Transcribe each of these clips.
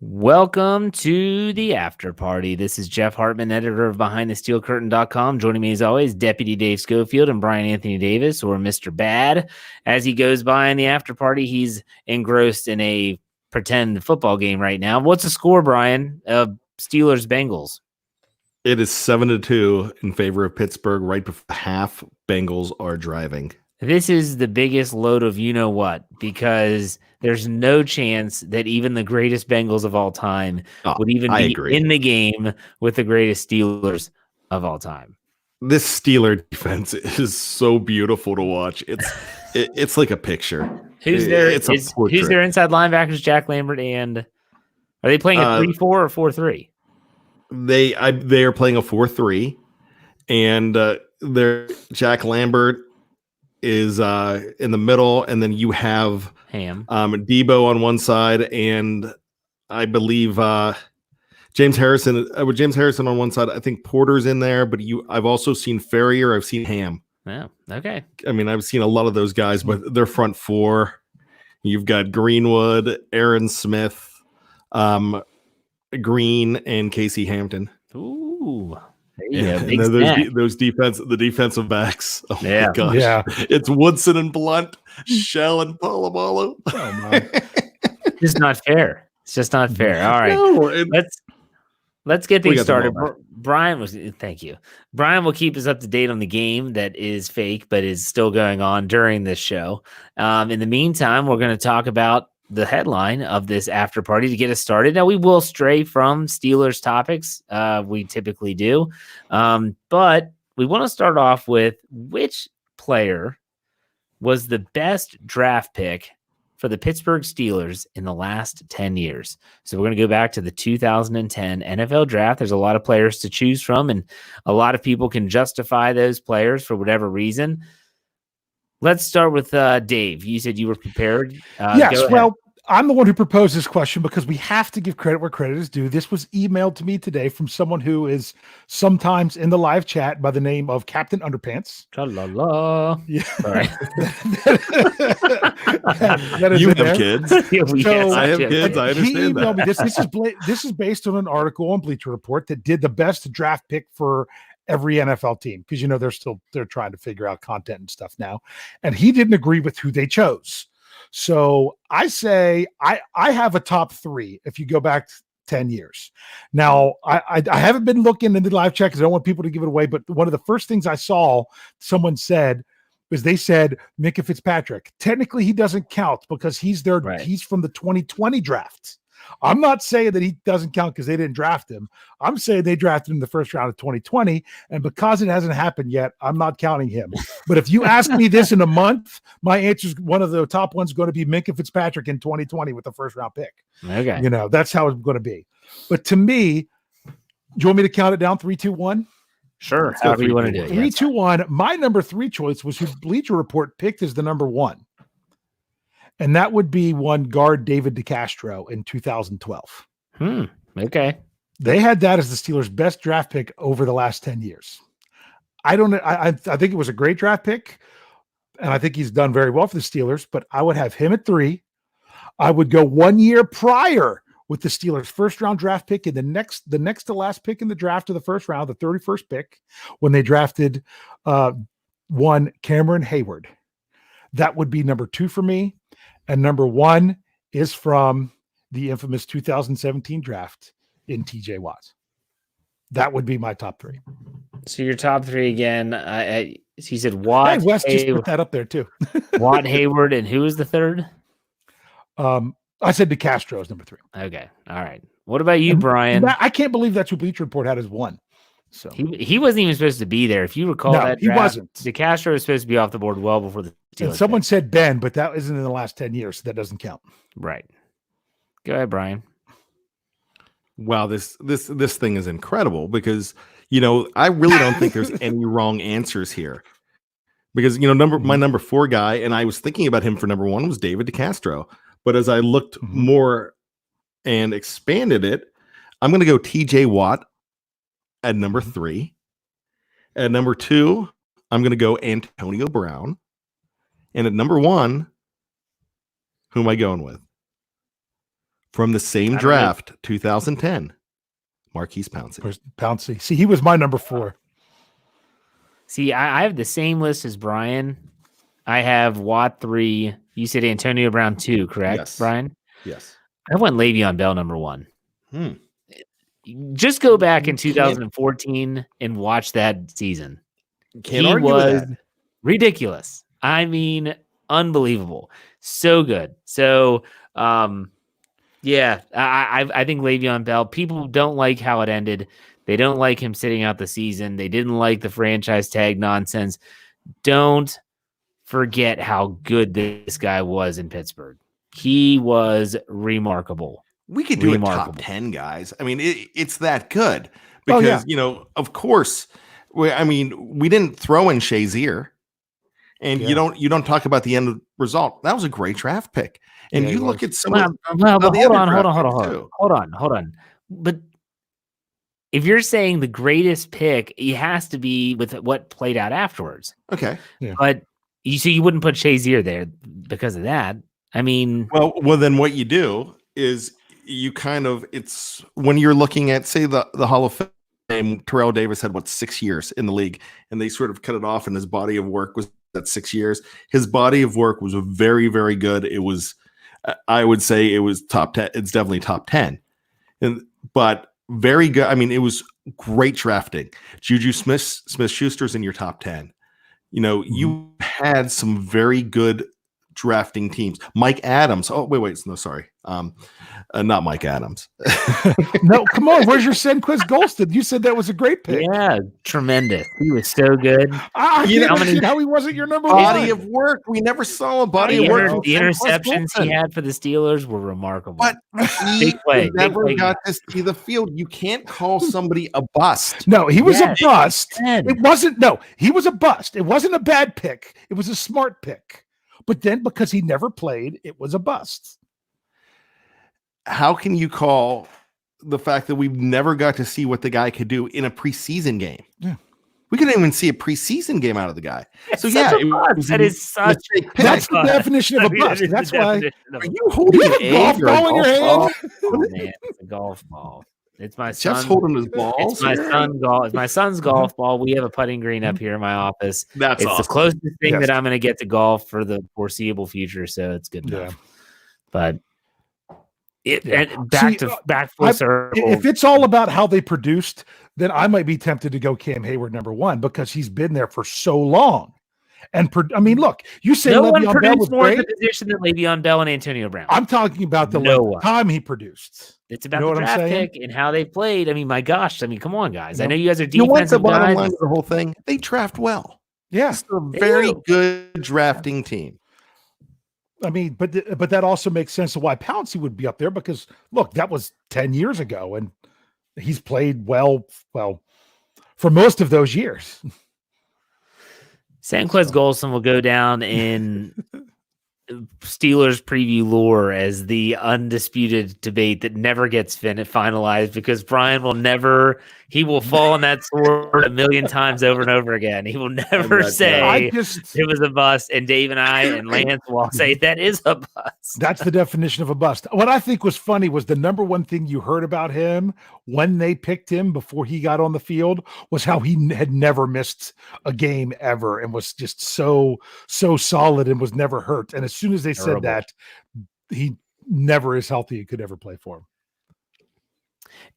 Welcome to the after party. This is Jeff Hartman, editor of BehindTheSteelCurtain.com. Joining me as always, Deputy Dave Schofield and Bryan Anthony Davis, or Mr. Bad. As he goes by in the after party, he's engrossed in a pretend football game right now. What's the score, Bryan, of Steelers-Bengals? It is 7-2 in favor of Pittsburgh. Right before half, Bengals are driving. This is the biggest load of you-know-what, because there's no chance that even the greatest Bengals of all time would even be in the game with the greatest Steelers of all time. This Steeler defense is so beautiful to watch. It's like a picture. Who's their inside linebackers? Jack Lambert, and are they playing a 3-4 or 4-3? They are playing a 4-3, and their Jack Lambert is in the middle, and then you have Debo on one side, and I believe James Harrison on one side. I think Porter's in there, but I've also seen Ferrier. I've seen Ham. Oh, okay. I mean, I've seen a lot of those guys, but their front four, you've got Greenwood, Aaron Smith, Green, and Casey Hampton. Ooh. The defensive backs. Oh my gosh. Yeah. It's Woodson and Blunt, Shell and Polamalu. Oh my. It's just not fair. It's just not fair. All right. Let's get things started. Thank you. Bryan will keep us up to date on the game that is fake, but is still going on during this show. In the meantime, we're going to talk about the headline of this after party to get us started. Now, we will stray from Steelers topics. We typically do. But we want to start off with which player was the best draft pick for the Pittsburgh Steelers in the last 10 years. So we're going to go back to the 2010 NFL draft. There's a lot of players to choose from, and a lot of people can justify those players for whatever reason. Let's start with Dave. You said you were prepared. Yes, well, I'm the one who proposed this question because we have to give credit where credit is due. This was emailed to me today from someone who is sometimes in the live chat by the name of Captain Underpants. Cha-la-la. Yeah. All right. You have kids. I have kids. I understand that. This is based on an article on Bleacher Report that did the best draft pick for every NFL team, because they're trying to figure out content and stuff now, and he didn't agree with who they chose. So I say I have a top three if you go back 10 years. Now, I haven't been looking in the live chat because I don't want people to give it away, but one of the first things I saw someone said was they said Minka Fitzpatrick. Technically, he doesn't count because he's from the 2020 draft. I'm not saying that he doesn't count because they didn't draft him. I'm saying they drafted him in the first round of 2020, and because it hasn't happened yet, I'm not counting him. But if you ask me this in a month, my answer is one of the top ones going to be Minka Fitzpatrick in 2020 with the first round pick. Okay. That's how it's going to be. But to me, do you want me to count it down? 3, 2, 1? Sure. However you want to do it. 3, 2, 1. My number 3 choice was who Bleacher Report picked as the number 1. And that would be one guard David DeCastro in 2012. Okay. They had that as the Steelers' best draft pick over the last 10 years. I don't know. I think it was a great draft pick, and I think he's done very well for the Steelers, but I would have him at 3. I would go 1 year prior with the Steelers' first round draft pick and the next to last pick in the draft of the first round, the 31st pick, when they drafted one Cameron Hayward. That would be number 2 for me. And number 1 is from the infamous 2017 draft in TJ Watt. That would be my top 3. So your top 3 again. He said Watt. Hey, Wes just put that up there too. Watt, Hayward, and who was the third? I said DeCastro is number 3. Okay. All right. What about you, Bryan? I can't believe that's who Bleacher Report had as 1. So he wasn't even supposed to be there. If you recall that draft, he wasn't. DeCastro was supposed to be off the board well before the Steelers. Someone said Ben, but that isn't in the last 10 years, so that doesn't count. Right. Go ahead, Bryan. Wow, this thing is incredible because I really don't think there's any wrong answers here. Because my number 4 guy, and I was thinking about him for number 1, was David DeCastro. But as I looked more and expanded it, I'm going to go TJ Watt at number 3. At number 2, I'm going to go Antonio Brown. And at number 1, who am I going with? From the same draft, 2010, Marquise Pouncey. Pouncey. See, he was my number 4. See, I have the same list as Bryan. I have Watt 3. You said Antonio Brown 2, correct, yes. Bryan? Yes. I went Le'Veon Bell number 1. Just go back in 2014 and watch that season. Can't argue with that. Ridiculous. I mean, unbelievable. So good. So, yeah, I think Le'Veon Bell, people don't like how it ended. They don't like him sitting out the season. They didn't like the franchise tag nonsense. Don't forget how good this guy was in Pittsburgh. He was remarkable. We could do a top 10, guys. I mean, it's that good because, of course, we didn't throw in Shazier, and you don't talk about the end result. That was a great draft pick. And you look at some of the hold on. But if you're saying the greatest pick, it has to be with what played out afterwards. Okay. Yeah. But you wouldn't put Shazier there because of that. I mean, well, then what you do is it's when you're looking at, say, the Hall of Fame, Terrell Davis had 6 years in the league, and they sort of cut it off, and his body of work was that 6 years. His body of work was very, very good. It was, I would say it was top 10. It's definitely top 10, but very good. I mean, it was great drafting. Juju Smith-Schuster's in your top 10. You had some very good drafting teams. Mike Adams. Oh, wait. No, sorry. Not Mike Adams. No, come on. Where's your Senquez Golston? You said that was a great pick. Yeah, tremendous. He was so good. How he wasn't your number body of work. We never saw a body of work. The interceptions he had for the Steelers were remarkable. But he never got to see the field. You can't call somebody a bust. No, he was a bust. It wasn't. No, he was a bust. It wasn't a bad pick. It was a smart pick. But then because he never played, it was a bust. How can you call the fact that we've never got to see what the guy could do in a preseason game? Yeah. We couldn't even see a preseason game out of the guy. That's the definition of a bust. That's why. Are you holding a golf ball in your hand? Oh, man, it's a golf ball. It's my son. Jeff's holding his balls. It's my son's golf ball. We have a putting green up here in my office. It's awesome. The closest thing that I'm going to get to golf for the foreseeable future, so it's good enough. But back full circle. If it's all about how they produced, then I might be tempted to go Cam Hayward number 1 because he's been there for so long. And look, you say no one produced more in the position than Le'Veon Bell and Antonio Brown. I'm talking about the time he produced. It's about the draft pick and how they played. I mean, my gosh. I mean, come on, guys. I know you guys are defensive guys. What's the bottom line of the whole thing? They draft well. Yeah, it's a very good drafting team. I mean, but that also makes sense of why Pouncey would be up there because look, that was 10 years ago, and he's played well for most of those years. Senquez Golston will go down in Steelers preview lore as the undisputed debate that never gets finalized because Bryan he will fall on that sword a million times over and over again. He will never say it was a bust, and Dave and I and Lance will all say that is a bust. That's the definition of a bust. What I think was funny was the number one thing you heard about him when they picked him before he got on the field was how he had never missed a game ever and was just so solid and was never hurt. And as soon as they said that, he never is healthy and could ever play for him.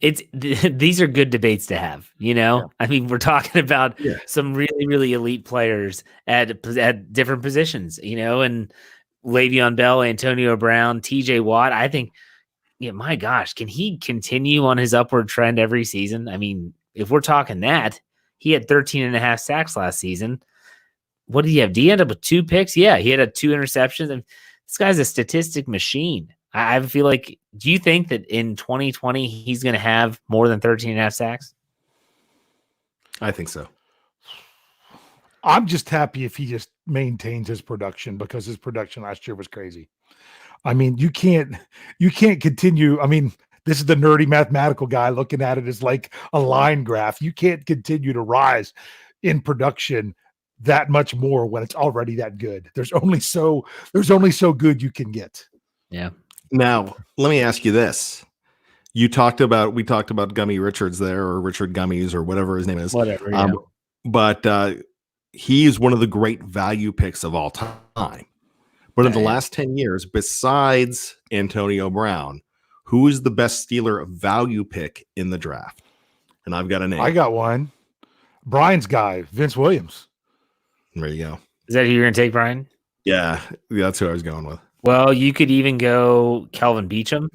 These are good debates to have, I mean, we're talking about some really, really elite players at different positions, and Le'Veon Bell, Antonio Brown, TJ Watt. I think, my gosh, can he continue on his upward trend every season? I mean, if we're talking that, he had 13.5 sacks last season. What did he have? Did he end up with 2 picks? Yeah, he had 2 interceptions. And this guy's a statistic machine. I feel like, do you think that in 2020 he's going to have more than 13.5 sacks? I think so. I'm just happy if he just maintains his production because his production last year was crazy. I mean, you can't continue. I mean, this is the nerdy mathematical guy looking at it as like a line graph. You can't continue to rise in production that much more when it's already that good. There's only so good you can get. Yeah. Now, let me ask you this. We talked about Gummy Richards there, or Richard Gummies, or whatever his name is. Whatever. Yeah. But he is one of the great value picks of all time. But in the last 10 years, besides Antonio Brown, who is the best Steeler value pick in the draft? And I've got a name. I got one. Brian's guy, Vince Williams. There you go. Is that who you're going to take, Brian? Yeah, that's who I was going with. Well, you could even go Kelvin Beachum.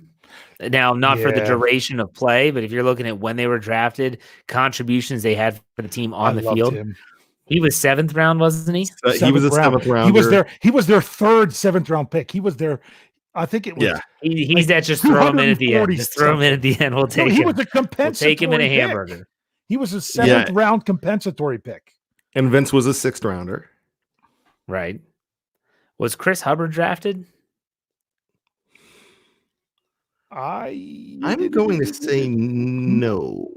Now, not for the duration of play, but if you're looking at when they were drafted, contributions they had for the team on the field. Him. He was 7th round, wasn't he? He was a 7th round. He was their third 7th round pick. He was their, I think it was. Yeah. He's that just throw him in at the end. Just throw him in at the end. We'll take him. He was a compensatory We'll take him in a hamburger. Pick. He was a 7th round compensatory pick. And Vince was a 6th rounder. Right. Was Chris Hubbard drafted? I'm going to say no.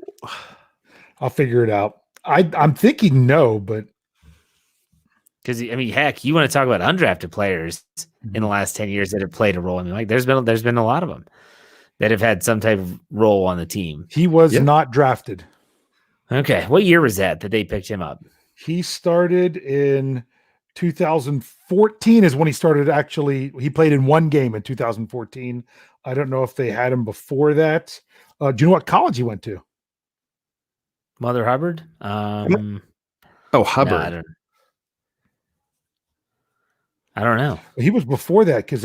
I'll figure it out. I'm thinking no, but because I mean, heck, you want to talk about undrafted players in the last 10 years that have played a role. I mean, like there's been a lot of them that have had some type of role on the team. He was not drafted. Okay, what year was that they picked him up? He started in 2014 is when he started. Actually, he played in one game in 2014. I don't know if they had him before that. Do you know what college he went to? Mother Hubbard. Hubbard. No, I don't know. He was before that because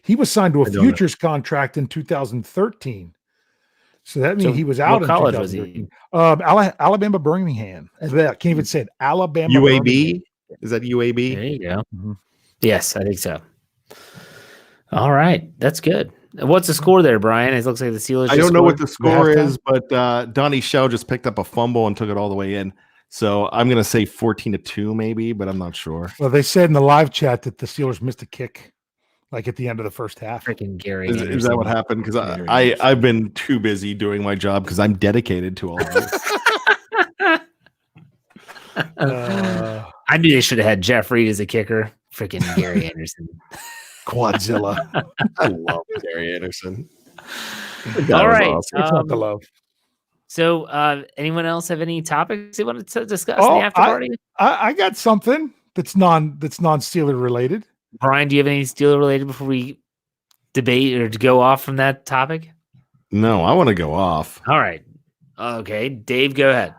he was signed to a futures contract in 2013. So that means he was out in college. Was he? Alabama Birmingham. I can't even say it. Alabama UAB. Birmingham. Is that UAB? There you go. Mm-hmm. Yes, I think so. All right, that's good. What's the score there, Brian? It looks like the Steelers. I don't know what the score is, but Donnie Shell just picked up a fumble and took it all the way in. So I'm going to say 14-2 maybe, but I'm not sure. Well, they said in the live chat that the Steelers missed a kick like at the end of the first half. Freaking Gary. Is that what happened? Because I've been too busy doing my job because I'm dedicated to all of this. I knew they should have had Jeff Reed as a kicker. Freaking Gary Anderson. Quadzilla. I love Gary Anderson. All right. Awesome. It's not the love. So, anyone else have any topics they wanted to discuss in the after party? I got something that's non-Steeler related. Brian, do you have any Steeler related before we debate or to go off from that topic? No, I want to go off. All right. Okay, Dave, go ahead.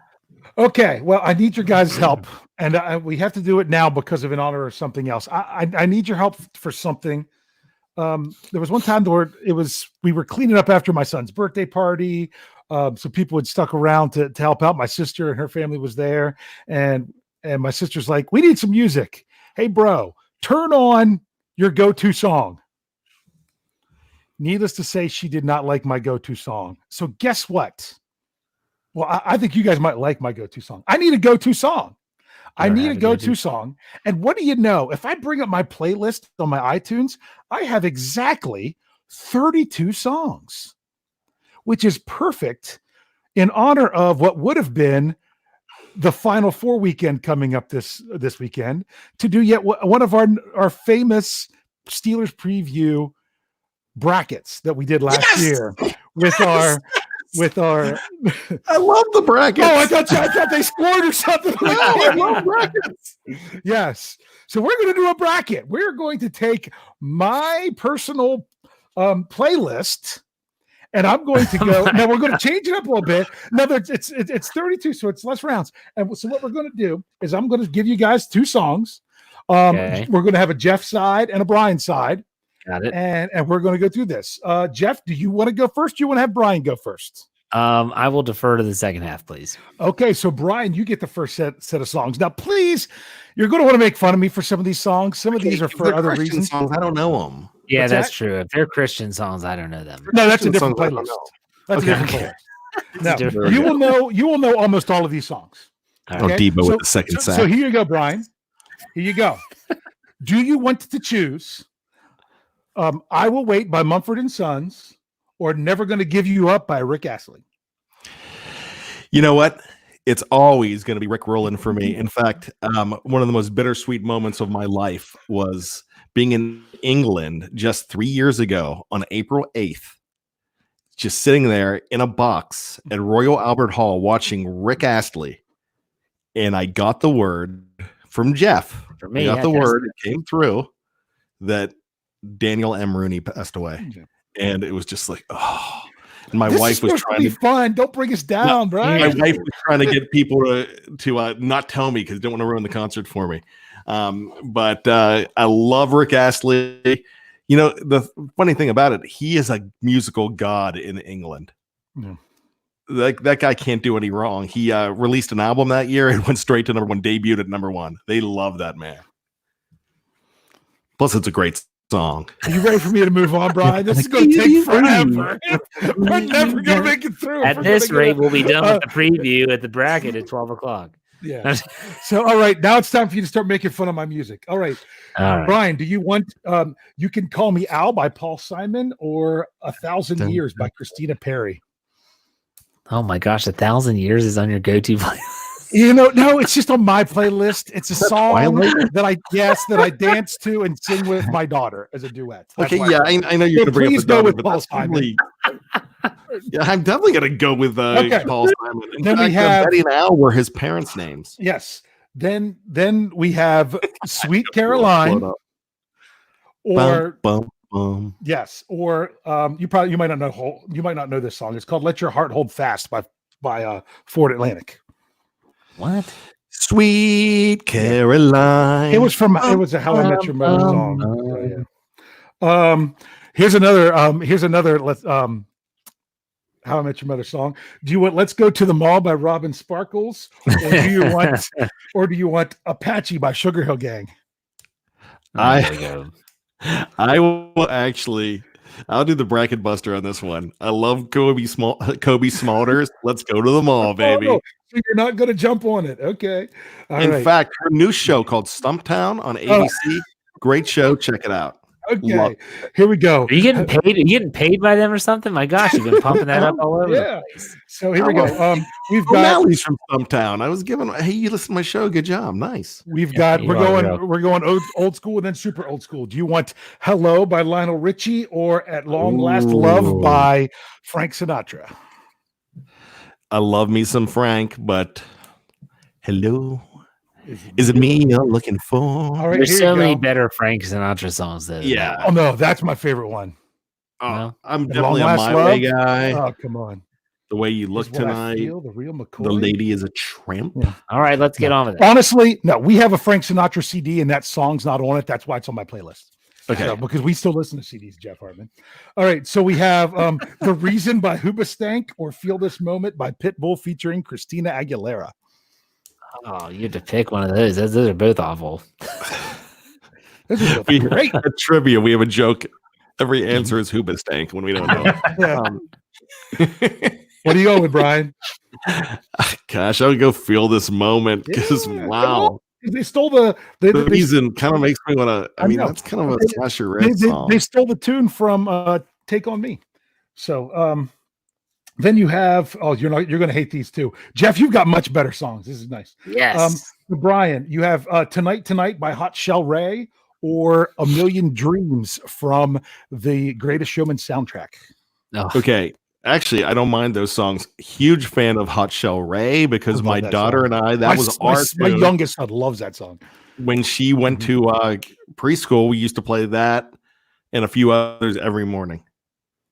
Okay. Well, I need your guys' help, and we have to do it now because of in honor of something else. I need your help for something. There was one time where we were cleaning up after my son's birthday party. So people had stuck around to help out. My sister and her family was there, and my sister's like, "We need some music. Hey, bro, turn on your go-to song." Needless to say, she did not like my go-to song. So guess what? Well, I think you guys might like my go-to song. I need a go-to song. I need a go-to song. And what do you know? If I bring up my playlist on my iTunes, I have exactly 32 songs, which is perfect in honor of what would have been the Final Four weekend coming up this weekend to do yet one of our famous Steelers preview brackets that we did last year with our I love the brackets. Oh, I thought they scored or something. No, I love brackets. Yes. So we're going to do a bracket. We're going to take my personal playlist, and I'm going to go. Now we're going to change it up a little bit. Now it's 32, so it's less rounds. And so what we're going to do is I'm going to give you guys two songs. We're going to have a Jeff side and a Bryan side. Got it. And we're going to go through this. Jeff, do you want to go first? Do you want to have Bryan go first? I will defer to the second half, please. Okay, so Bryan, you get the first set of songs. Now, please, you're going to want to make fun of me for some of these songs. Some of these are for other Christian reasons. Songs, I don't know them. Yeah, What's that's true. If they're Christian songs, I don't know them. No, that's a different playlist. That's a different playlist. No, you will know almost all of these songs. Okay? Debo with the second sack. So here you go, Bryan. Here you go. Do you want to choose I Will Wait by Mumford & Sons or Never Gonna Give You Up by Rick Astley? You know what? It's always going to be Rick Rowland for me. In fact, one of the most bittersweet moments of my life was being in England just 3 years ago on April 8th, just sitting there in a box at Royal Albert Hall watching Rick Astley. And I got the word from Jeff. For me, I got the word. It came through that Daniel M. Rooney passed away. And it was just like, oh. And my wife was trying to be fun. Don't bring us down, Brian. My wife was trying to get people to not tell me because they don't want to ruin the concert for me. But I love Rick Astley. You know, the funny thing about it, he is a musical god in England. Yeah. Like that guy can't do any wrong. He released an album that year and went straight to number one, debuted at number one. They love that man. Plus, it's a great song. Are you ready for me to move on, Brian? This is going to take forever. We're never going to make it through. At this rate, we'll be done with the preview at the bracket at 12 o'clock. Yeah. So, all right, now it's time for you to start making fun of my music. All right. Brian, do you want You Can Call Me Al by Paul Simon or 1,000 Years by Christina Perri? Oh my gosh, 1,000 Years is on your go-to playlist. You know, no, it's just on my playlist. It's a song that I dance to and sing with my daughter as a duet. That's I know you're going to bring up the daughter, but Paul Simon. Yeah, I'm definitely going to go with Paul Simon. Then we have Betty and Al were his parents' names. Yes. Then we have Sweet Caroline, or yes, or you might not know this song. It's called "Let Your Heart Hold Fast" by Ford Atlantic. What? Sweet Caroline. It was a How I Met Your Mother song. Here's another How I Met Your Mother song. Do you want Let's Go to the Mall by Robin Sparkles? Or do you want Apache by Sugar Hill Gang? I will actually I'll do the bracket buster on this one. I love Kobe Smulders. Let's go to the mall, baby. Oh, no. So you're not going to jump on it. Okay. In fact, her new show called Stumptown on ABC. Great show. Check it out. Okay. Here we go. Are you getting paid? Are you getting paid by them or something? My gosh, you've been pumping that up all over the place. So here we go. We've got O'Malley's from Stumptown. I was giving, hey, you listen to my show. Good job. Nice. We're going old school and then super old school. Do you want Hello by Lionel Richie or At Long Last Love by Frank Sinatra? I love me some Frank, but hello. Is it me you're looking for? All right, there's so many better Frank Sinatra songs though. Yeah. Oh no, that's my favorite one. Oh, I'm definitely a My Way guy. Oh, come on. The Way You Look Tonight. The Lady Is a Tramp. Yeah. All right, let's get on with it. Honestly, no, we have a Frank Sinatra CD and that song's not on it. That's why it's on my playlist. Okay. So, because we still listen to CDs, Jeff Hartman. All right, so we have The Reason by Hoobastank or Feel This Moment by Pitbull featuring Christina Aguilera. Oh, you had to pick one of those. Those are both awful. Great. At trivia, we have a joke. Every answer is Hoobastank when we don't know. What are you going with, Brian? Gosh, I would go Feel This Moment because wow. They stole the reason kind of makes me want to. I mean, that's kind of a Slasher Red song. They stole the tune from Take On Me. So then you have you're going to hate these too, Jeff. You've got much better songs. This is nice. Yes. Brian, you have Tonight by Hot Shell Ray or A Million Dreams from the Greatest Showman soundtrack. Oh. Okay. Actually, I don't mind those songs. Huge fan of Hot Shell Ray because my daughter and I, my youngest son loves that song. When she went to preschool, we used to play that and a few others every morning.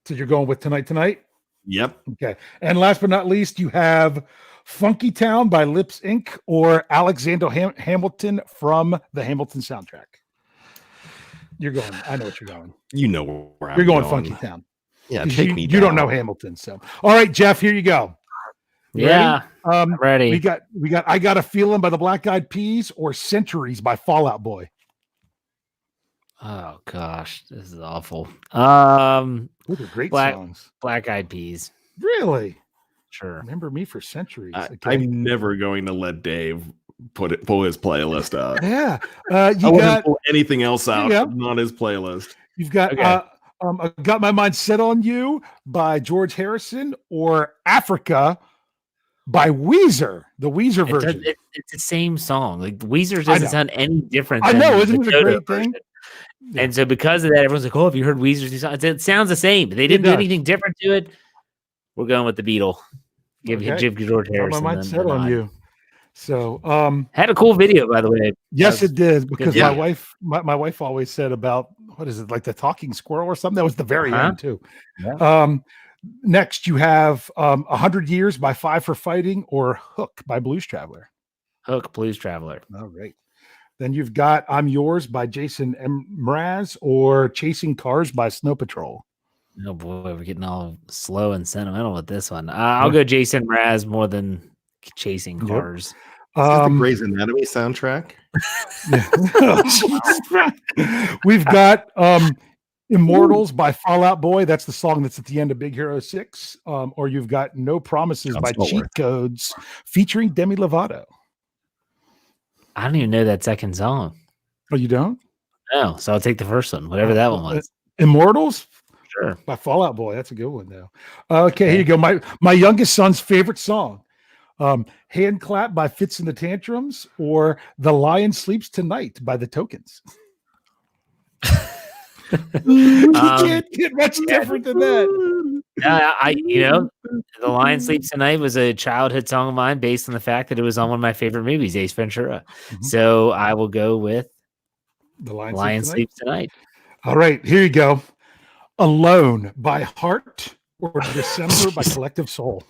So you're going with Tonight? Yep. Okay. And last but not least, you have Funky Town by Lips Inc. or Alexander Hamilton from the Hamilton soundtrack. You're going. I know what you're going. You know where you're going. Funky Town. Yeah, take me. You don't know Hamilton, so all right, Jeff. Here you go. Yeah, ready? We got. I Got a Feeling by the Black Eyed Peas or Centuries by Fall Out Boy. Oh gosh, this is awful. Those are great songs. Black Eyed Peas. Really? Sure. Remember Me for Centuries. I'm never going to let Dave pull his playlist out. Yeah. I wouldn't pull anything else out, not his playlist. You've got I Got My Mind Set on You by George Harrison or Africa by Weezer, the Weezer version. It's the same song. Like Weezer doesn't sound any different. I know, isn't it a great thing? Yeah. And so because of that, everyone's like, "Oh, have you heard Weezer's new song?" It sounds the same. They didn't do anything different to it. We're going with the Beatle. Give George Harrison. My mind set on you. So had a cool video, by the way. Yes, it did, because my wife always said about, what is it, like the talking squirrel or something? That was the very end too. Yeah. Next you have 100 Years by Five for Fighting, or Hook by Blues Traveler. Hook, Blues Traveler. All right. Then you've got I'm Yours by Jason Mraz, or Chasing Cars by Snow Patrol. Oh boy, we're getting all slow and sentimental with this one. I'll go Jason Mraz more than Chasing Cars. Is this the Grey's Anatomy soundtrack? We've got Immortals by Fall Out Boy. That's the song that's at the end of Big Hero 6. Or you've got No Promises by Cheat Codes featuring Demi Lovato. I don't even know that second song. Oh, you don't? No, so I'll take the first one, whatever that one was. Immortals? Sure. By Fall Out Boy. That's a good one, though. Okay, here you go. My youngest son's favorite song. Hand Clap by Fits and the Tantrums, or The Lion Sleeps Tonight by The Tokens. You can't get much different than that. The Lion Sleeps Tonight was a childhood song of mine based on the fact that it was on one of my favorite movies, Ace Ventura. Mm-hmm. So I will go with The Lion Sleeps Tonight. All right, here you go. Alone by Heart, or December by Collective Soul.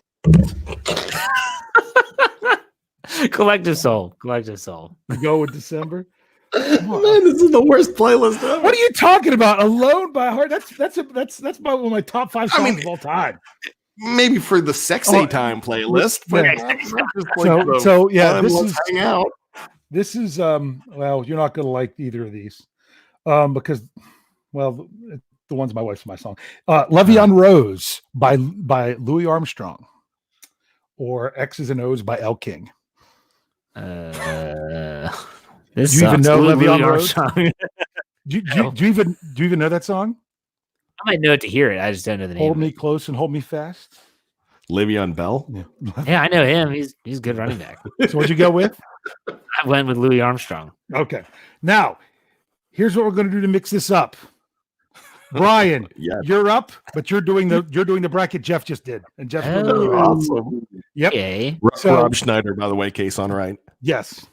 Collective Soul. You go with December. Man, this is the worst playlist ever. What are you talking about? Alone by Heart. That's about one of my top 5 songs of all time. Maybe for the sexy time playlist. But this is well, you're not going to like either of these, because the one's my wife's my song. Le'Veon Rose by Louis Armstrong, or X's and O's by El King. Do you even know Le'Veon Rose? Do you even know that song? I might know it to hear it. I just don't know the name. Hold Me Close and Hold Me Fast. Le'Veon Bell. Yeah, I know him. He's a good running back. So what'd you go with? I went with Louis Armstrong. Okay. Now, here's what we're going to do to mix this up. Brian, you're up, but you're doing the bracket Jeff just did, and Jeff. Awesome. Yep. Okay. Rob Schneider, by the way, case on right. Yes.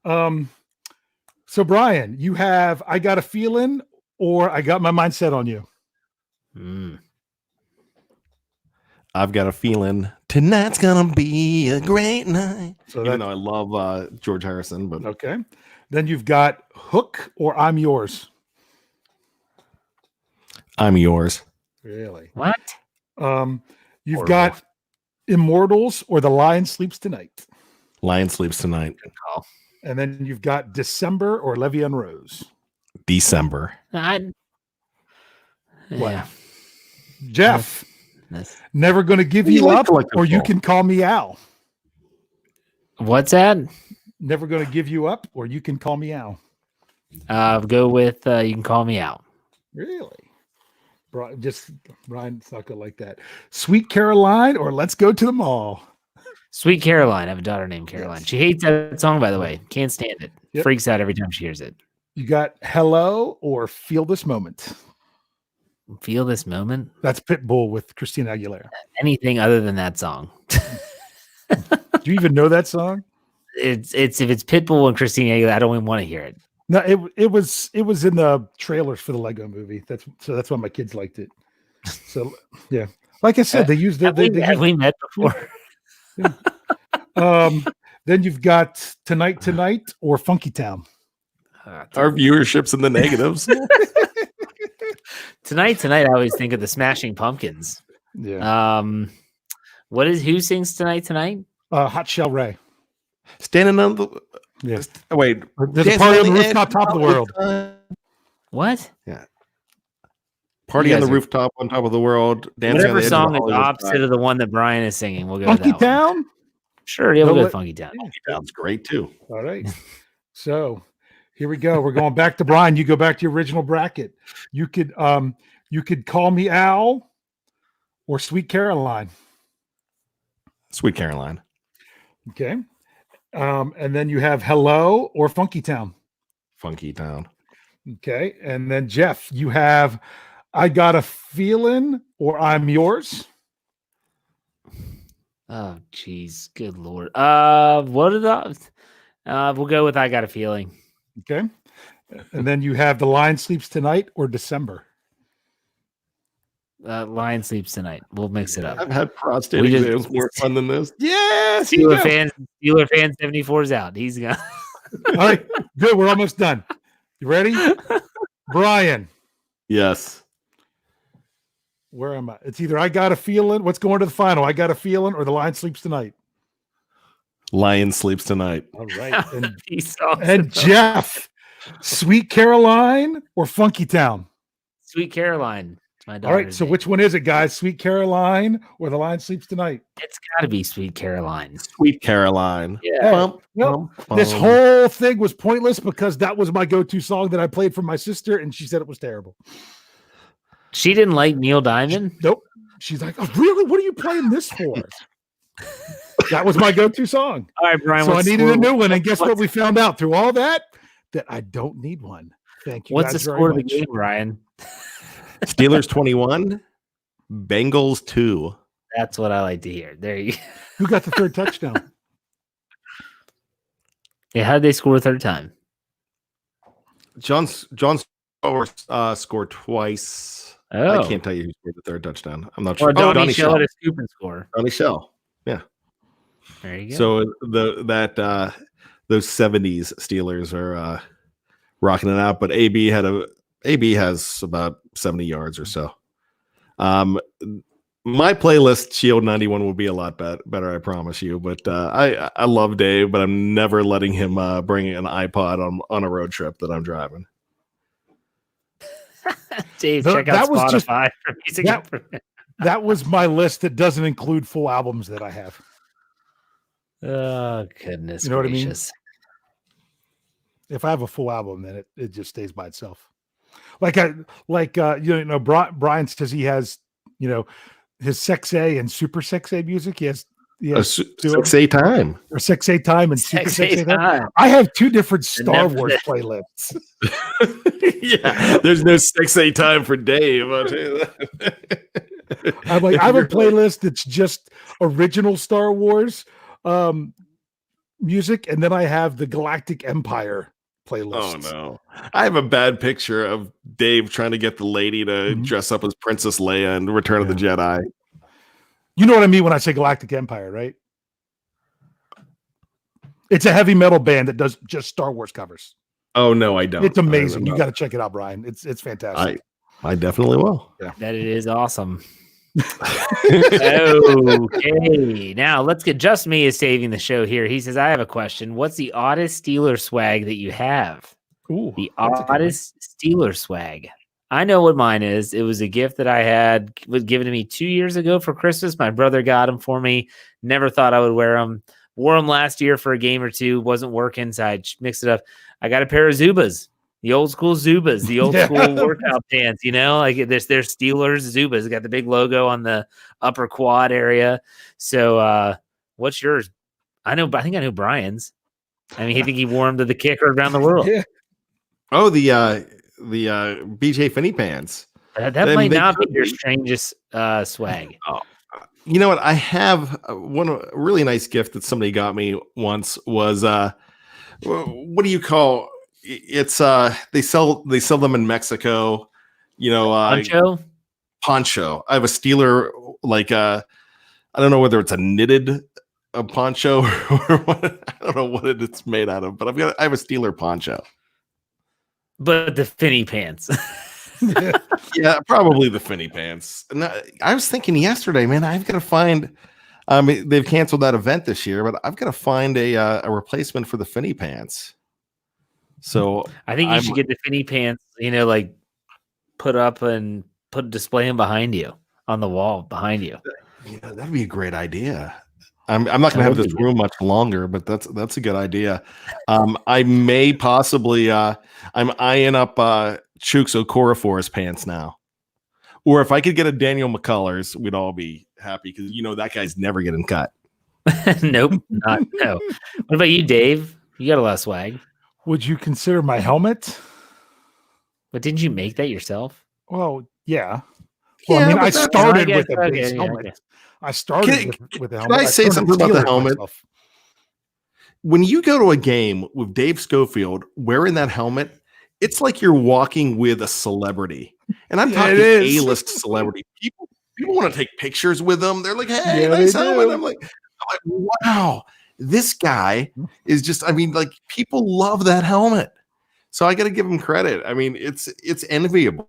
So Brian, you have I Got a Feeling, or I Got My Mind Set on You. I've got a feeling tonight's gonna be a great night. So even though I love George Harrison, but okay. Then you've got Hook, or I'm Yours. I'm Yours. Really? What? You've got Immortals, or The Lion Sleeps Tonight. Lion Sleeps Tonight. And then you've got December, or Le'Veon Rose. December. Jeff, Never Gonna Give You Up, or You Can Call Me Al. What's that? Never Gonna Give You Up, or You Can Call Me Al. Go with You Can Call Me Out. Really? Brian's not gonna like that. Sweet Caroline, or Let's Go to the Mall. Sweet Caroline. I have a daughter named Caroline. She hates that song, by the way. Can't stand it. Yep. Freaks out every time she hears it. You got Hello, or Feel This Moment. Feel This Moment? That's Pitbull with Christina Aguilera. Anything other than that song. Do you even know that song? It's if it's Pitbull and Christina Aguilera, I don't even want to hear it. No, it was in the trailers for the Lego movie. That's why my kids liked it. So yeah, like I said, they used it. Have we met before? Then you've got Tonight, or Funky Town. Our viewership's in the negatives. Tonight, I always think of the Smashing Pumpkins. Yeah. Who sings Tonight? Hot Shell Ray. Standing on the. Yes. Oh, wait. There's a party on the rooftop, top of the world. What? Yeah. Party on the rooftop, on top of the world. Whatever song is opposite of the one that Brian is singing, we'll go Funky with that Town? One. Sure, yeah, we'll go with Funky Town. Funky Town's great, too. All right. So here we go. We're going back to Brian. You go back to your original bracket. You could Call Me Al, or Sweet Caroline. Sweet Caroline. Okay. And then you have Hello or Funky Town. Funky Town. Okay. And then Jeff, you have I Got a Feeling or I'm Yours. Oh, geez. Good Lord. What are those? We'll go with I Got a Feeling. Okay. And then you have The Lion Sleeps Tonight or December. Lion Sleeps Tonight. We'll mix it up. I've had prostate exams more fun than this. Yeah. Steeler fan 74 is out. He's gone. All right. Good. We're almost done. You ready? Bryan. Yes. Where am I? It's either I Got a Feeling. What's going to the final? I Got a Feeling or The Lion Sleeps Tonight. Lion Sleeps Tonight. All right. And Jeff, Sweet Caroline or Funky Town? Sweet Caroline. My all right. So which one is it, guys? Sweet Caroline or The Lion Sleeps Tonight? It's got to be Sweet Caroline. Sweet Caroline. Yeah. This whole thing was pointless because that was my go-to song that I played for my sister, and she said it was terrible. She didn't like Neil Diamond? Nope. She's like, oh, really? What are you playing this for? That was my go-to song. All right, Bryan. So I needed a new one, and guess what we found out through all that? That I don't need one. Thank you. What's the score of the game, Bryan? Steelers 21, Bengals 2. That's what I like to hear. There you go. Who got the third touchdown? Yeah, how did they score a third time? John scored twice. Oh. I can't tell you who scored the third touchdown. I'm not sure. Well, Donnie Shell had a scoop and score. Donnie Shell. Yeah. There you go. So those 70s Steelers are rocking it out, but AB has about 70 yards or so. My playlist Shield 91 will be a lot better, I promise you. But I love Dave, but I'm never letting him bring an iPod on a road trip that I'm driving. Dave, check out Spotify for music. That was my list that doesn't include full albums that I have. Oh, goodness. You know gracious. What I mean? If I have a full album, then it just stays by itself. Bryan says he has, his Sex A and Super Sex A music. He has Sex A Time. Or Sex A Time and Super Sex A Time. I have two different Star Wars playlists. Yeah, there's no Sex A Time for Dave. I'll tell you that. I have a playlist that's just original Star Wars music, and then I have the Galactic Empire playlist. Oh no, I have a bad picture of Dave trying to get the lady to dress up as Princess Leia in Return of the Jedi. You know what I mean when I say Galactic Empire, right? It's a heavy metal band that does just Star Wars covers. Oh no, I don't. It's amazing. You got to check it out, Bryan. It's fantastic. I definitely will. Yeah, that it is awesome. Okay, now let's get Just Me is saving the show here. He says, I have a question. What's the oddest Steeler swag that you have? Ooh, the oddest Steeler swag. I know what mine is. It was a gift that I had was given to me 2 years ago for Christmas. My brother got them for me. Never thought I would wear them. Wore them last year for a game or two. Wasn't working, so I mixed it up. I got a pair of Zubas. The old school Zubas, the old school workout pants, like they're Steelers Zubas. Got the big logo on the upper quad area. So what's yours? I think I know Bryan's. I mean, I think he wore them to the kicker around the world. Yeah. Oh, the BJ Finney pants. That might not be your strangest swag. Oh. You know what? I have one really nice gift that somebody got me once was what do you call it's they sell them in Mexico, poncho. I have a Steeler I don't know whether it's a knitted poncho or what. I don't know what it's made out of, but I have a Steeler poncho. But the Finney pants. Yeah, probably the Finney pants. And I was thinking yesterday, man, I've got to find. They've canceled that event this year, but I've got to find a replacement for the Finney pants. So I think you should get the Finney pants. Put up and display them behind you on the wall behind you. Yeah, that'd be a great idea. I'm not going to have this room much longer, but that's a good idea. I may possibly. I'm eyeing up Chooks Okorafor's pants now, or if I could get a Daniel McCullers, we'd all be happy because that guy's never getting cut. Nope, no. What about you, Dave? You got a lot of swag. Would you consider my helmet? But didn't you make that yourself? Well, yeah. Well, I mean, I started with a base helmet. Okay. I started with the helmet. Can I say something about the helmet? When you go to a game with Dave Schofield wearing that helmet, it's like you're walking with a celebrity. And I'm talking A-list celebrity. People want to take pictures with them. They're like, hey, nice helmet. I'm like, wow, this guy is just, I mean, like, people love that helmet. So I got to give him credit. I mean, it's enviable.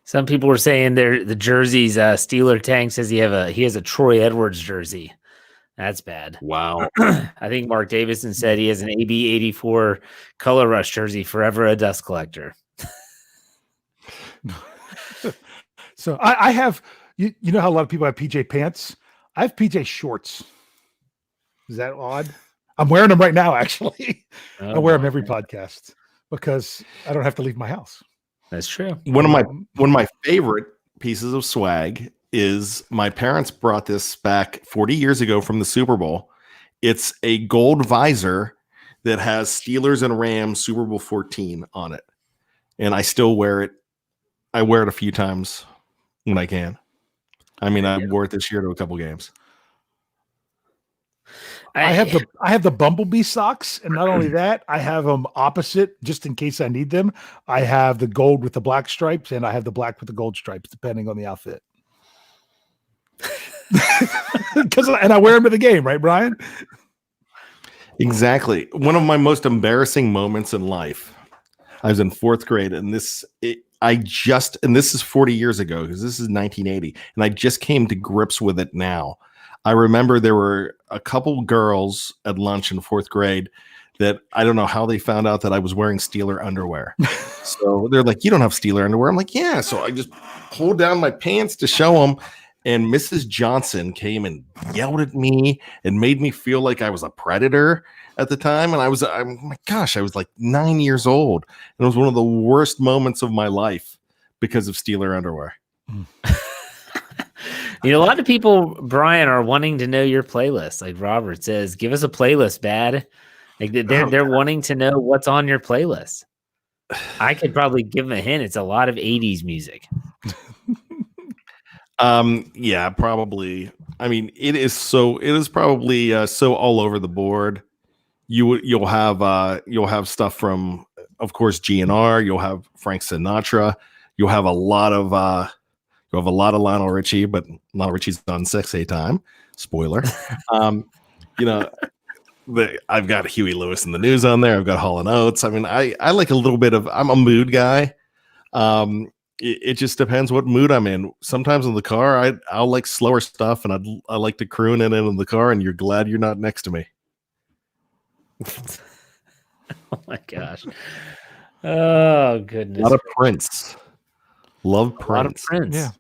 Some people were saying the jerseys. Steeler Tank says he has a Troy Edwards jersey. That's bad. Wow. I think Mark Davison said he has an AB 84 Color Rush jersey. Forever a dust collector. So I have. You know how a lot of people have PJ pants. I have PJ shorts. Is that odd? I'm wearing them right now. Actually, I wear them every podcast because I don't have to leave my house. That's true. One of my favorite pieces of swag is my parents brought this back 40 years ago from the Super Bowl. It's a gold visor that has Steelers and Rams Super Bowl 14 on it. And I still wear it. I wear it a few times when I can. I mean, I wore it this year to a couple games. I have the Bumblebee socks, and not only that, I have them opposite just in case I need them. I have the gold with the black stripes, and I have the black with the gold stripes, depending on the outfit. And I wear them to the game, right, Brian? Exactly. One of my most embarrassing moments in life. I was in 4th grade, and this is 40 years ago because this is 1980, and I just came to grips with it now. I remember there were a couple girls at lunch in 4th grade that I don't know how they found out that I was wearing Steeler underwear. So they're like, "You don't have Steeler underwear?" I'm like, "Yeah." So I just pulled down my pants to show them. And Mrs. Johnson came and yelled at me and made me feel like I was a predator at the time. And I'm like, gosh, I was like 9 years old. And it was one of the worst moments of my life because of Steeler underwear. You know, a lot of people, Brian, are wanting to know your playlist. Like Robert says, give us a playlist, bad. Like they're wanting to know what's on your playlist. I could probably give them a hint. It's a lot of 80s music. Yeah, probably. I mean, it is probably so all over the board. You'll have stuff from, of course, GNR. You'll have Frank Sinatra. You'll have a lot of Lionel Richie, but Lionel Richie's on Sex A Time. Spoiler. I've got Huey Lewis and the News on there. I've got Hall & Oates. I mean, I like a little bit of. I'm a mood guy. It just depends what mood I'm in. Sometimes in the car, I'll like slower stuff, and I like to croon it in the car, and you're glad you're not next to me. Oh my gosh! Oh goodness! A lot of Prince. Love Prince. A lot of Prince. Yeah.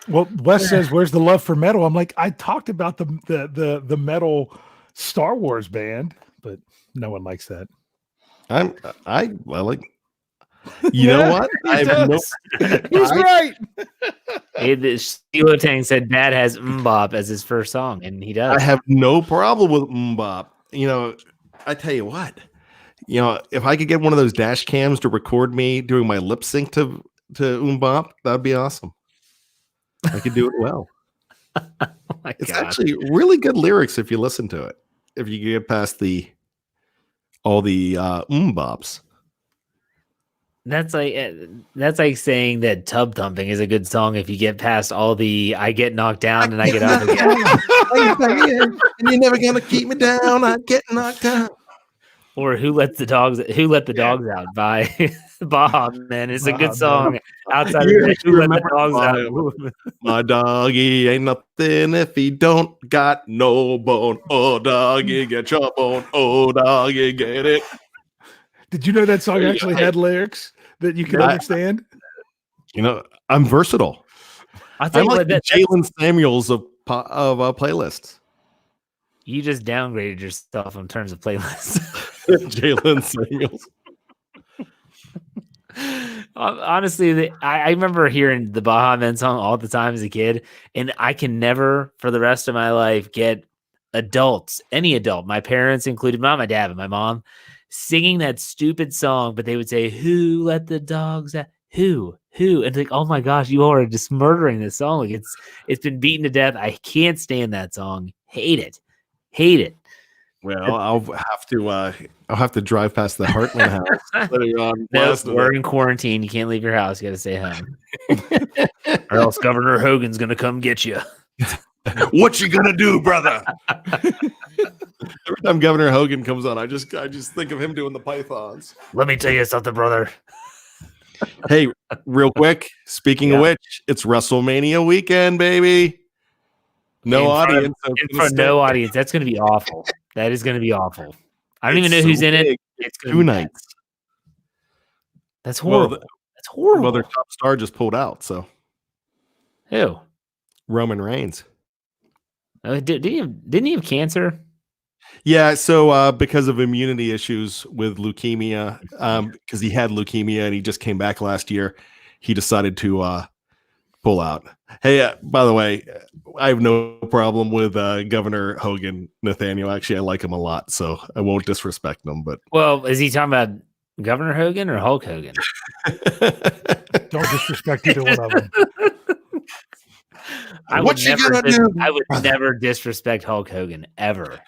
Well, Wes says, "Where's the love for metal?" I'm like, I talked about the metal Star Wars band, but no one likes that. I like. You know what? He's right. The Steeler Tank said Dad has Mbop as his first song, and he does. I have no problem with Mbop. You know, I tell you what. You know, if I could get one of those dash cams to record me doing my lip sync to Mbop, that'd be awesome. I could do it well. Oh my it's God. Actually really good lyrics if you listen to it. If you get past all the Mbops. That's like saying that Tub Thumping is a good song if you get past all the I get knocked down and I get up again. And you're never gonna keep me down. I get knocked down. Or Who Let the Dogs Out by Bob, man. It's a good song. Outside of that, Who Let the Dogs Out. My doggy ain't nothing if he don't got no bone. Oh doggy, get your bone. Oh doggy, get it. Did you know that song actually had lyrics that you could understand? You know, I'm versatile. I'm like the Jalen Samuels of playlists. You just downgraded yourself in terms of playlists. Jalen Samuels. Honestly, I remember hearing the Baha Men song all the time as a kid, and I can never, for the rest of my life, get adults, any adult, my parents included, not my dad, but my mom, singing that stupid song, but they would say, "Who let the dogs out? Who? And like, oh my gosh, you all are just murdering this song. Like it's been beaten to death. I can't stand that song. Hate it. Well, I'll have to drive past the Hartman house. No, we're in quarantine. You can't leave your house. You got to stay home, or else Governor Hogan's gonna come get you. What you gonna do, brother? Every time Governor Hogan comes on, I just think of him doing the pythons. Let me tell you something, brother. Hey, real quick. Speaking of which, it's WrestleMania weekend, baby. No audience. No audience. That's going to be awful. That is going to be awful. I don't even know who's in it. It's 2 nights. That's horrible. That's horrible. Well, their top star just pulled out. So who? Roman Reigns. Didn't he have cancer? Yeah, so because of immunity issues with leukemia, because he had leukemia and he just came back last year, he decided to pull out. Hey, by the way, I have no problem with Governor Hogan, Nathaniel. Actually, I like him a lot, so I won't disrespect him. But well, is he talking about Governor Hogan or Hulk Hogan? Don't disrespect either one of them. I would never disrespect Hulk Hogan ever.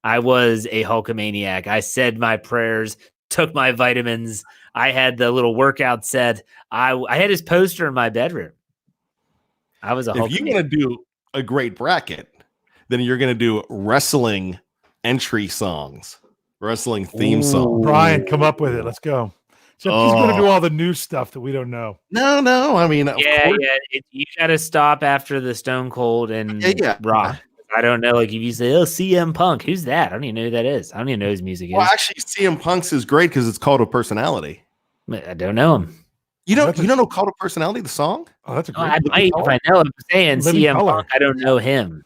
I was a Hulkamaniac. I said my prayers, took my vitamins. I had the little workout set. I had his poster in my bedroom. I was a Hulkamaniac. If you're going to do a great bracket, then you're going to do wrestling entry songs, wrestling theme songs. Bryan, come up with it. Let's go. Except he's going to do all the new stuff that we don't know. No. I mean, you got to stop after the Stone Cold and Rock. I don't know. Like if you say, "Oh, CM Punk," who's that? I don't even know who that is. I don't even know whose music is. Well, actually, CM Punk's is great because it's called a personality. I don't know him. You don't know Cult of Personality, the song? Oh, that's a great. If I know him saying CM Punk, I don't know him.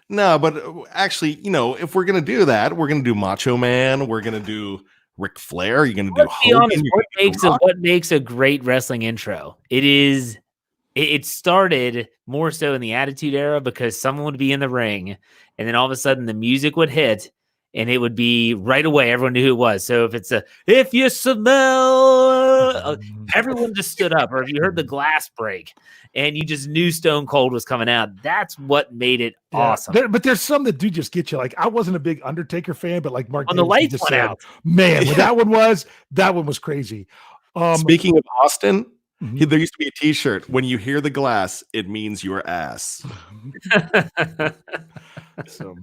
No, but actually, if we're gonna do that, we're gonna do Macho Man. We're gonna do Ric Flair. You're gonna do Hogan. What makes a great wrestling intro? It started more so in the Attitude Era because someone would be in the ring and then all of a sudden the music would hit and it would be right away. Everyone knew who it was. So if you smell, everyone just stood up. Or if you heard the glass break and you just knew Stone Cold was coming out, that's what made it awesome. But there's some that do just get you. Like I wasn't a big Undertaker fan, but like Mark, on the lights went out. Man, that one was crazy. Speaking of Austin. There used to be a T-shirt. When you hear the glass, it means your ass. So,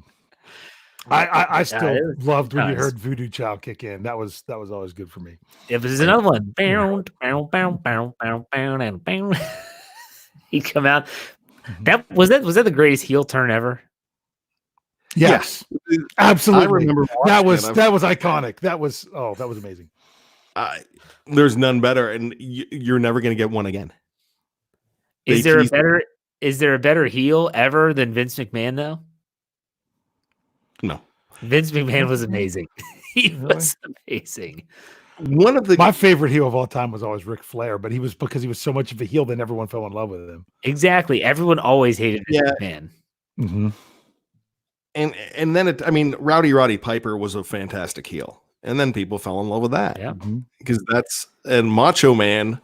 I still loved when you heard Voodoo Child kick in. That was always good for me. It was another one. He'd come out. Was that the greatest heel turn ever? Yes. Absolutely. I remember that was iconic. That was amazing. There's none better, and you're never going to get one again. Is there a better heel ever than Vince McMahon though? No. Vince McMahon was amazing. He was amazing. My favorite heel of all time was always Ric Flair, but because he was so much of a heel that everyone fell in love with him. Exactly. Everyone always hated Vince McMahon. Mm-hmm. And then Roddy Piper was a fantastic heel. And then people fell in love with that. Yeah. Because Macho Man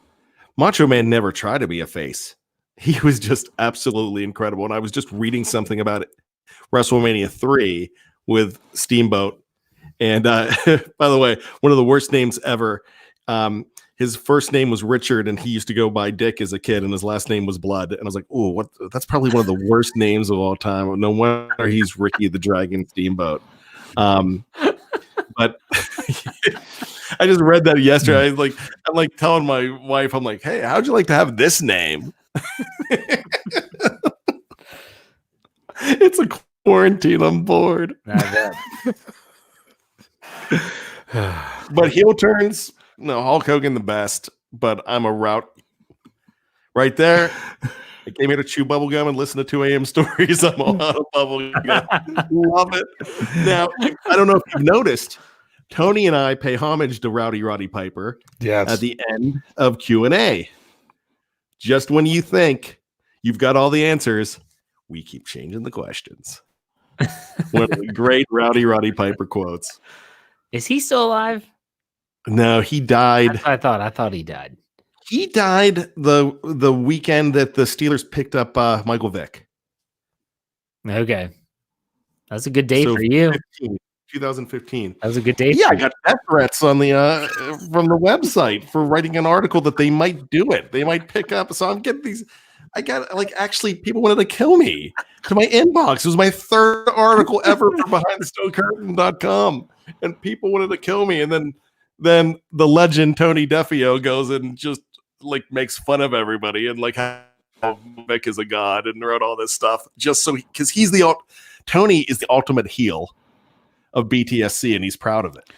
never tried to be a face. He was just absolutely incredible. And I was just reading something about it, WrestleMania 3 with Steamboat. And by the way, one of the worst names ever. His first name was Richard, and he used to go by Dick as a kid, and his last name was Blood. And I was like, "Oh, what? That's probably one of the worst names of all time. No wonder he's Ricky the Dragon Steamboat." But I just read that yesterday. I'm like telling my wife, I'm like, "Hey, how'd you like to have this name?" It's a quarantine. I'm bored. But heel turns, no, Hulk Hogan the best. But I'm a route right there. I came here to chew bubble gum and listen to 2 a.m. stories. I'm all out of bubble gum. Love it. Now, I don't know if you've noticed, Tony and I pay homage to Rowdy Roddy Piper at the end of Q&A. Just when you think you've got all the answers, we keep changing the questions. One of the great Rowdy Roddy Piper quotes. Is he still alive? No, he died. I thought he died. He died the weekend that the Steelers picked up Michael Vick. Okay. That's a good day for you. 2015. That was a good day. Yeah, I got death threats on the from the website for writing an article that they might do it. They might pick up. So I'm getting these. I got actually people wanted to kill me to my inbox. It was my third article ever for BehindTheSteelCurtain.com, and people wanted to kill me. And then the legend Tony Defeo goes and just makes fun of everybody and how Vic is a god and wrote all this stuff just so because Tony is the ultimate heel of BTSC, and he's proud of it.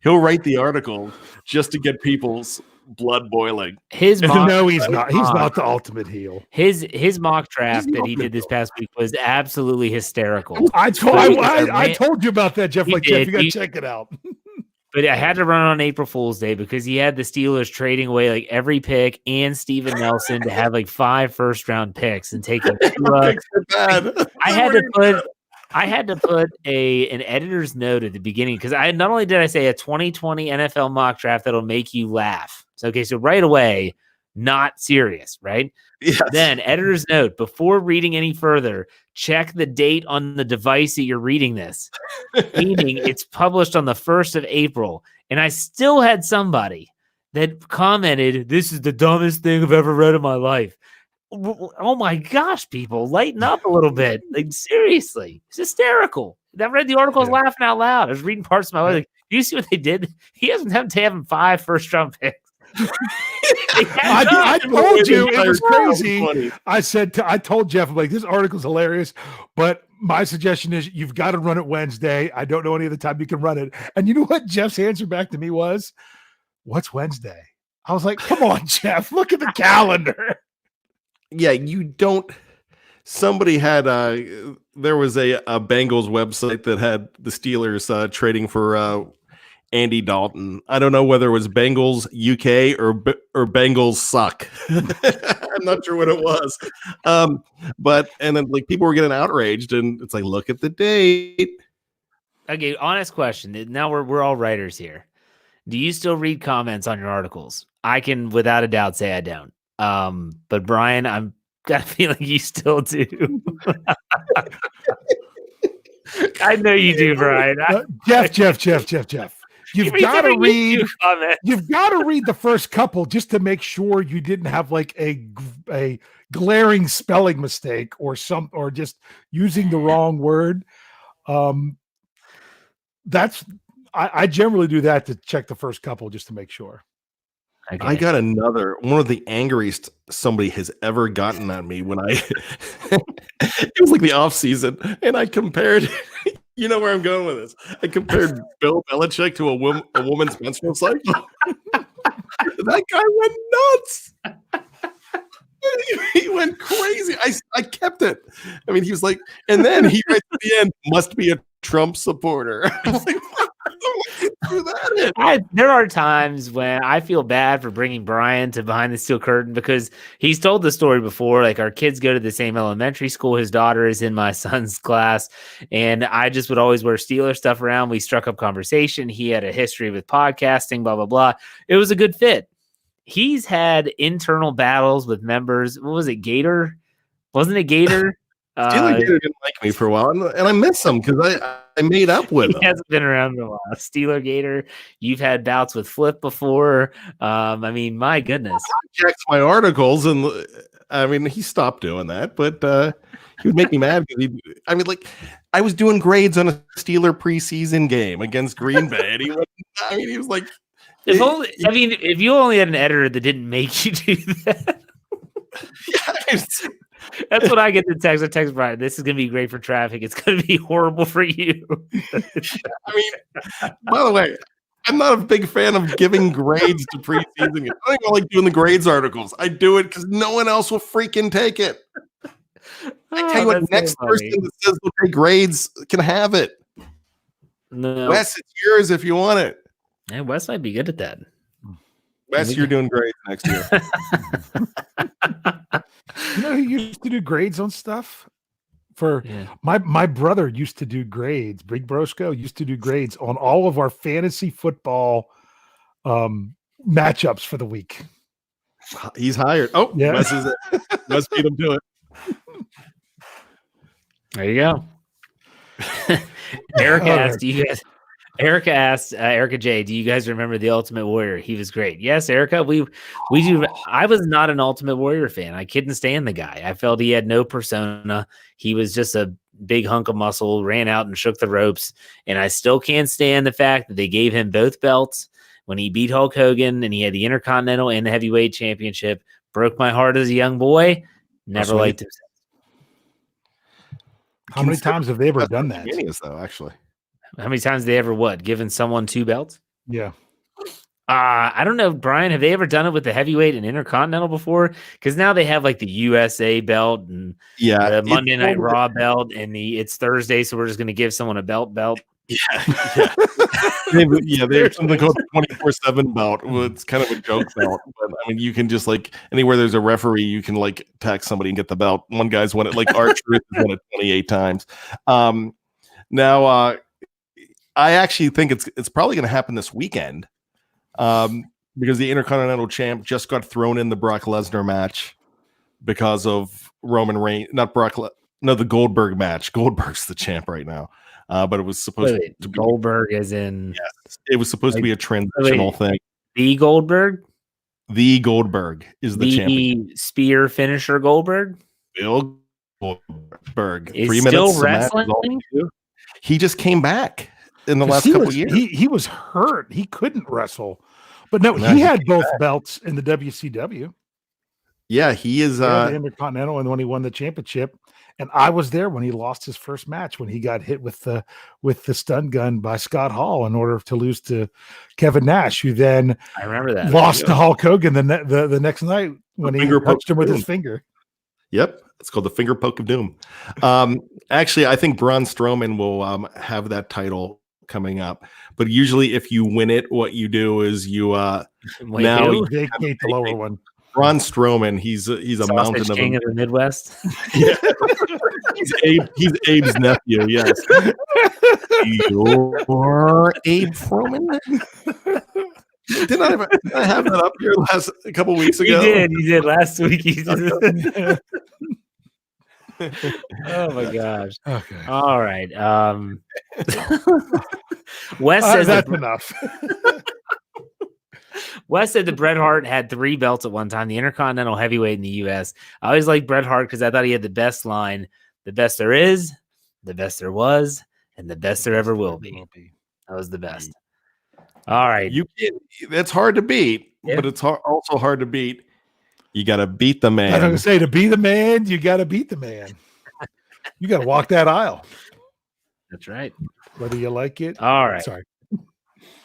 He'll write the article just to get people's blood boiling. He's not. He's not the ultimate heel. His mock draft that he did this past week was absolutely hysterical. I told you about that, Jeff. Jeff, you got to check it out. But I had to run on April Fool's Day because he had the Steelers trading away every pick and Steven Nelson to have 5 first-round picks and taking 2 picks are bad. I had to put an editor's note at the beginning because not only did I say a 2020 NFL mock draft that'll make you laugh. So right away, not serious, right? Yes. Then editor's note, before reading any further, check the date on the device that you're reading this. Meaning it's published on the 1st of April. And I still had somebody that commented, "This is the dumbest thing I've ever read in my life." Oh my gosh, people, lighten up a little bit. Seriously, it's hysterical. I read the article, I was laughing out loud. I was reading parts of my life. Do you see what they did? He hasn't had to have 5 first-round picks. I told you it was crazy. I told Jeff, this article's hilarious, but my suggestion is you've got to run it Wednesday. I don't know any other time you can run it. And you know what Jeff's answer back to me was? What's Wednesday? I was like, come on, Jeff, look at the calendar. Yeah, you don't. Somebody had there was a Bengals website that had the Steelers trading for Andy Dalton. I don't know whether it was Bengals UK or Bengals suck. I'm not sure what it was. But then people were getting outraged, and it's look at the date. Okay, honest question. Now we're all writers here. Do you still read comments on your articles? I can without a doubt say I don't. But Brian, I'm got a feeling you still do. I know you do, Brian. Jeff. You've got to read. You've got to read the first couple just to make sure you didn't have a glaring spelling mistake or just using the wrong word. I generally do that to check the first couple just to make sure. Okay. I got one of the angriest somebody has ever gotten at me when it was the off season, and I compared. You know where I'm going with this. I compared Bill Belichick to a woman's menstrual cycle. That guy went nuts. He went crazy. I kept it. I mean, he was and then he writes at the end, must be a Trump supporter. I was there are times when I feel bad for bringing Bryan to Behind the Steel Curtain because he's told the story before. Our kids go to the same elementary school. His daughter is in my son's class, and I just would always wear Steeler stuff around. We struck up conversation. He had a history with podcasting, blah, blah, blah. It was a good fit. He's had internal battles with members. What was it, Gator? Wasn't it Gator? Steeler Gator didn't like me for a while, and I miss him because I made up with him. He hasn't been around in a while. Steeler Gator, you've had bouts with Flip before. I mean, my goodness. He checks my articles, and I mean, he stopped doing that, but he would make me mad because I was doing grades on a Steeler preseason game against Green Bay, and he was like, if you only had an editor that didn't make you do that. That's what I get to text. I text Bryan, this is going to be great for traffic. It's going to be horrible for you. I mean, by the way, I'm not a big fan of giving grades to preseason. I don't like doing the grades articles. I do it because no one else will freaking take it. I tell you what, next person that says they'll take grades can have it. No. Wes, it's yours if you want it. Yeah, Wes might be good at that. Wes, you're doing great next year. You know who used to do grades on stuff? My brother used to do grades. Big Brosco used to do grades on all of our fantasy football matchups for the week. He's hired. Oh, yeah. Wes beat him to it. There you go. Erica asked, Erica J, do you guys remember the Ultimate Warrior? He was great. Yes, Erica, we do. I was not an Ultimate Warrior fan. I couldn't stand the guy. I felt he had no persona. He was just a big hunk of muscle, ran out and shook the ropes. And I still can't stand the fact that they gave him both belts when he beat Hulk Hogan, and he had the Intercontinental and the Heavyweight Championship. Broke my heart as a young boy. Never liked him. How many times have they ever done that? Though, actually. How many times have they ever given someone 2 belts? Yeah. I don't know, Brian. Have they ever done it with the heavyweight and Intercontinental before? Because now they have like the USA belt and the Monday Night Raw belt, and it's Thursday, so we're just going to give someone a belt. Yeah. They have something called the 24/7 belt. Well, it's kind of a joke belt, but I mean, you can just like anywhere there's a referee, you can like text somebody and get the belt. One guy's won it, like Archer has won it 28 times. Now, I actually think it's probably going to happen this weekend, because the Intercontinental champ just got thrown in the Brock Lesnar match because of Roman Reigns, the Goldberg match. Goldberg's the champ right now. But it was supposed to be Goldberg as in it was supposed to be a transitional thing. The Goldberg is the champion. Spear finisher Goldberg. Bill Goldberg is 3 minutes still wrestling. He just came back in the last couple of years. He was hurt. He couldn't wrestle. But no, he had both belts in the WCW. Yeah, he is the Intercontinental, and when he won the championship. And I was there when he lost his first match, when he got hit with the stun gun by Scott Hall in order to lose to Kevin Nash, who then I remember that lost to Hulk Hogan the next night when he punched him with his finger. Yep, it's called the finger poke of doom. Actually, I think Braun Strowman will have that title coming up. But usually, if you win it, what you do is you vacate the lower one. Braun Strowman, he's a mountain king of the Midwest. Yeah. he's Abe's nephew. Yes, you're Abe Froman. Didn't I have that up here a couple weeks ago? He did last week. He did. Oh my gosh! Okay, all right. Wes says that's enough. Wes said that Bret Hart had 3 belts at one time, the Intercontinental Heavyweight in the U.S. I always liked Bret Hart because I thought he had the best line, the best there is, the best there was, and the best there ever will be. That was the best. All right. That's hard to beat, but it's also hard to beat. You got to beat the man. I was going to say, to be the man, you got to beat the man. You got to walk that aisle. That's right. Whether you like it. All right. Sorry.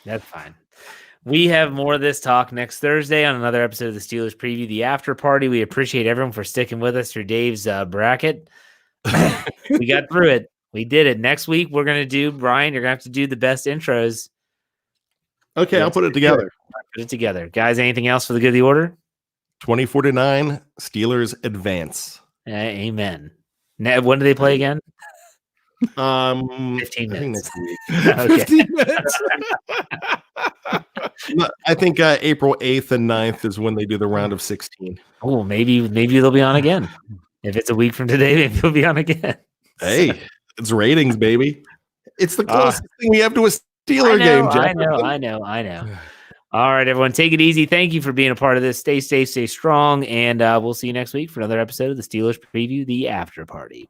That's fine. We have more of this talk next Thursday on another episode of the Steelers Preview, the After Party. We appreciate everyone for sticking with us through Dave's bracket. We got through it. We did it. Next week, we're going to do, Brian, you're going to have to do the best intros. Okay, I'll put it together. Put it together. Guys, anything else for the good of the order? 24-9, Steelers advance. Amen. Now, when do they play again? 15 minutes. Okay. 15 minutes. I think April 8th and 9th is when they do the round of 16. Oh, maybe they'll be on again. If it's a week from today, maybe they'll be on again. Hey, it's ratings, baby. It's the closest thing we have to a Steeler game, Jeff. I know. All right, everyone, take it easy. Thank you for being a part of this. Stay safe, stay strong, and we'll see you next week for another episode of the Steelers Preview, the After Party.